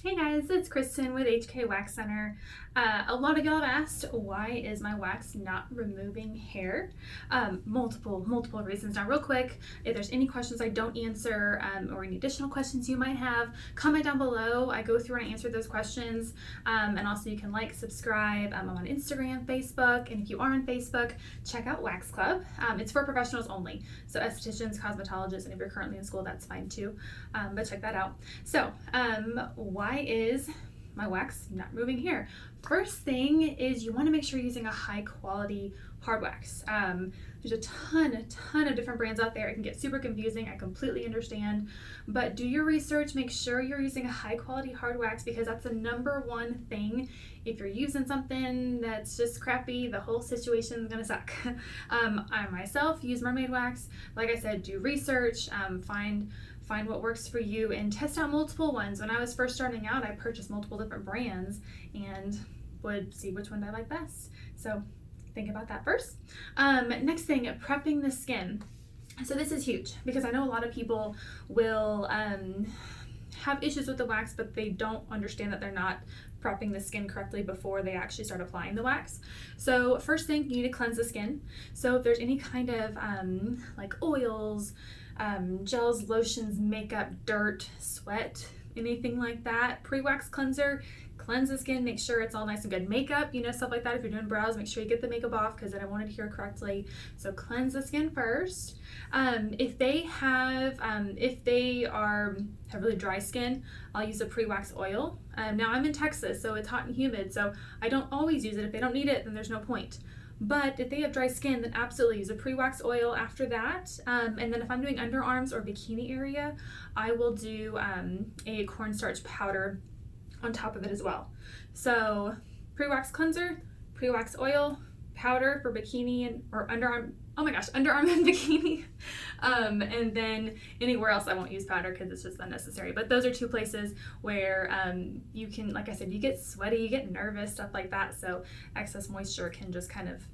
Hey guys, it's Kristen with HK Wax Center. A lot of y'all have asked, why is my wax not removing hair? Multiple reasons. Now real quick, if there's any questions I don't answer or any additional questions you might have, comment down below. I go through and I answer those questions. And also you can like, subscribe. I'm on Instagram, Facebook, and if you are on Facebook, check out Wax Club. It's for professionals only. So estheticians, cosmetologists, and if you're currently in school, that's fine too. But check that out. So, why is my wax not moving hair? First thing is you want to make sure you're using a high quality hard wax. There's a ton of different brands out there. It can get super confusing. I completely understand, but do your research. Make sure you're using a high quality hard wax because that's the number one thing. If you're using something that's just crappy, the whole situation is gonna suck. I myself use mermaid wax. Like I said, do research, find what works for you and test out multiple ones. When I was first starting out, I purchased multiple different brands and would see which one I like best. So think about that first. Next thing, prepping the skin. So this is huge because I know a lot of people will have issues with the wax, but they don't understand that they're not prepping the skin correctly before they actually start applying the wax. So first thing, you need to cleanse the skin. So if there's any kind of like oils, gels, lotions, makeup, dirt, sweat, anything like that, pre-wax cleanser, cleanse the skin, make sure it's all nice and good. Makeup, stuff like that. If you're doing brows, make sure you get the makeup off because then I won't adhere correctly. So cleanse the skin first. If they have really dry skin, I'll use a pre-wax oil. Now I'm in Texas, so it's hot and humid, so I don't always use it. If they don't need it, then there's no point. But if they have dry skin, then absolutely use a pre-wax oil after that. And then if I'm doing underarms or bikini area, I will do a cornstarch powder on top of it as well. So pre-wax cleanser, pre-wax oil, powder for bikini or underarm. Oh my gosh, underarm and bikini. And then anywhere else I won't use powder because it's just unnecessary. But those are two places where you can, like I said, you get sweaty, you get nervous, stuff like that. So excess moisture can just kind of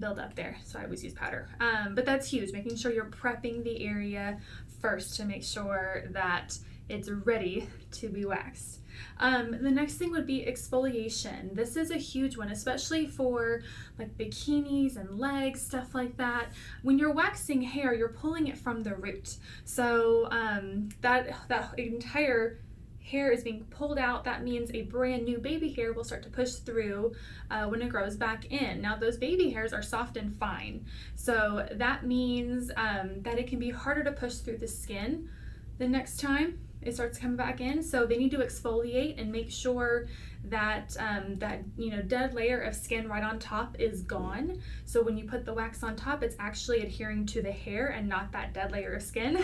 build up there. So I always use powder. But that's huge, making sure you're prepping the area first to make sure that it's ready to be waxed. The next thing would be exfoliation. This is a huge one, especially for like bikinis and legs, stuff like that. When you're waxing hair, you're pulling it from the root. So that entire hair is being pulled out. That means a brand new baby hair will start to push through when it grows back in. Now those baby hairs are soft and fine. So that means that it can be harder to push through the skin the next time it starts coming back in. So they need to exfoliate and make sure that dead layer of skin right on top is gone. So when you put the wax on top, it's actually adhering to the hair and not that dead layer of skin.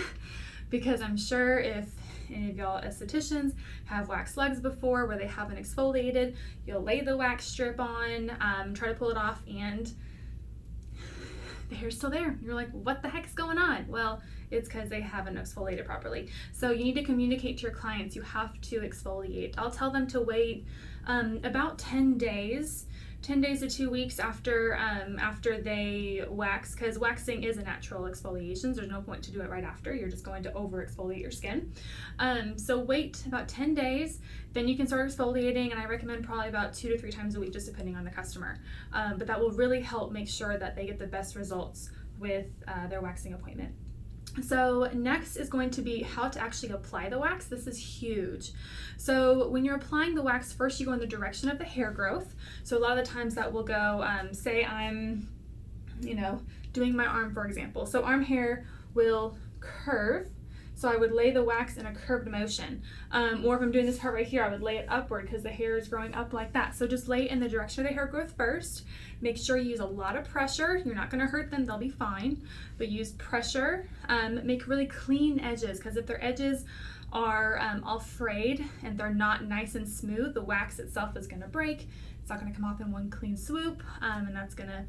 Because I'm sure if any of y'all estheticians have waxed legs before where they haven't exfoliated, you'll lay the wax strip on, try to pull it off, and the hair's still there. You're like, what the heck's going on? Well, it's because they haven't exfoliated properly. So you need to communicate to your clients, you have to exfoliate. I'll tell them to wait about 10 days to 2 weeks after they wax, because waxing is a natural exfoliation. There's no point to do it right after. You're just going to over exfoliate your skin. So wait about 10 days, then you can start exfoliating, and I recommend probably about 2 to 3 times a week, just depending on the customer. But that will really help make sure that they get the best results with their waxing appointment. So next is going to be how to actually apply the wax. This is huge. So when you're applying the wax, first you go in the direction of the hair growth. So a lot of the times that will go, say I'm, doing my arm, for example. So arm hair will curve. So I would lay the wax in a curved motion. Or if I'm doing this part right here, I would lay it upward because the hair is growing up like that. So just lay it in the direction of the hair growth first. Make sure you use a lot of pressure. You're not gonna hurt them, they'll be fine. But use pressure. Make really clean edges, because if their edges are all frayed and they're not nice and smooth, the wax itself is gonna break. It's not gonna come off in one clean swoop, and that's gonna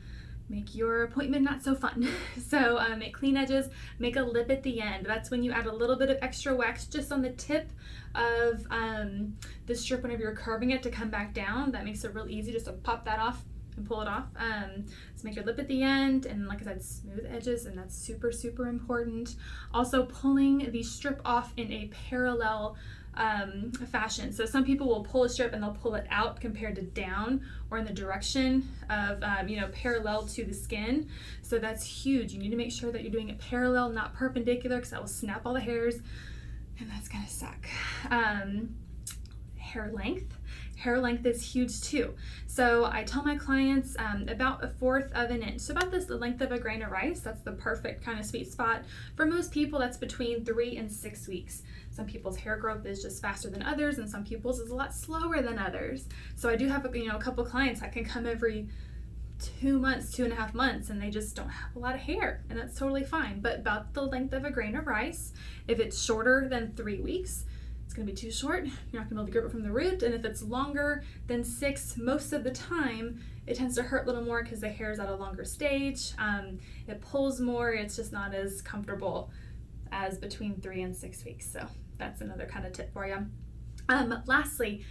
make your appointment not so fun. So make clean edges, make a lip at the end. That's when you add a little bit of extra wax just on the tip of the strip whenever you're curving it to come back down. That makes it real easy just to pop that off and pull it off. So make your lip at the end, and like I said, smooth edges, and that's super important. Also pulling the strip off in a parallel fashion. So some people will pull a strip and they'll pull it out compared to down or in the direction of, parallel to the skin. So that's huge. You need to make sure that you're doing it parallel, not perpendicular, because that will snap all the hairs and that's gonna suck. Hair length. Hair length is huge too. So I tell my clients about 1/4 of an inch. So about the length of a grain of rice. That's the perfect kind of sweet spot. For most people, that's between 3 and 6 weeks. Some people's hair growth is just faster than others, and some people's is a lot slower than others. So I do have a couple clients that can come every 2 months, 2.5 months, and they just don't have a lot of hair, and that's totally fine. But about the length of a grain of rice. If it's shorter than 3 weeks, it's going to be too short. You're not going to be able to grip it from the root. And if it's longer than 6, most of the time, it tends to hurt a little more because the hair is at a longer stage. It pulls more. It's just not as comfortable as between 3 and 6 weeks. So that's another kind of tip for you. Lastly,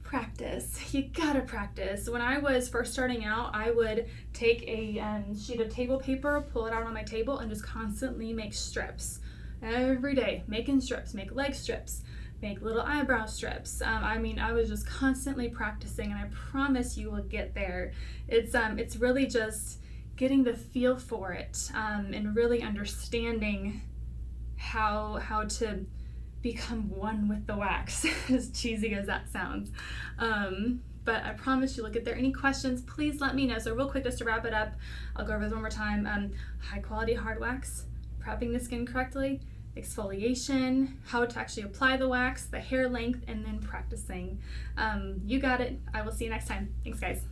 practice. You gotta practice. When I was first starting out, I would take a sheet of table paper, pull it out on my table, and just constantly make strips. Every day, making strips, make leg strips, make little eyebrow strips. I was just constantly practicing, and I promise you will get there. It's really just getting the feel for it, and really understanding how to become one with the wax, as cheesy as that sounds. But I promise you will get there. Any questions, please let me know. So real quick, just to wrap it up, I'll go over this one more time. High quality hard wax, prepping the skin correctly, exfoliation, how to actually apply the wax, the hair length, and then practicing. You got it. I will see you next time. Thanks, guys.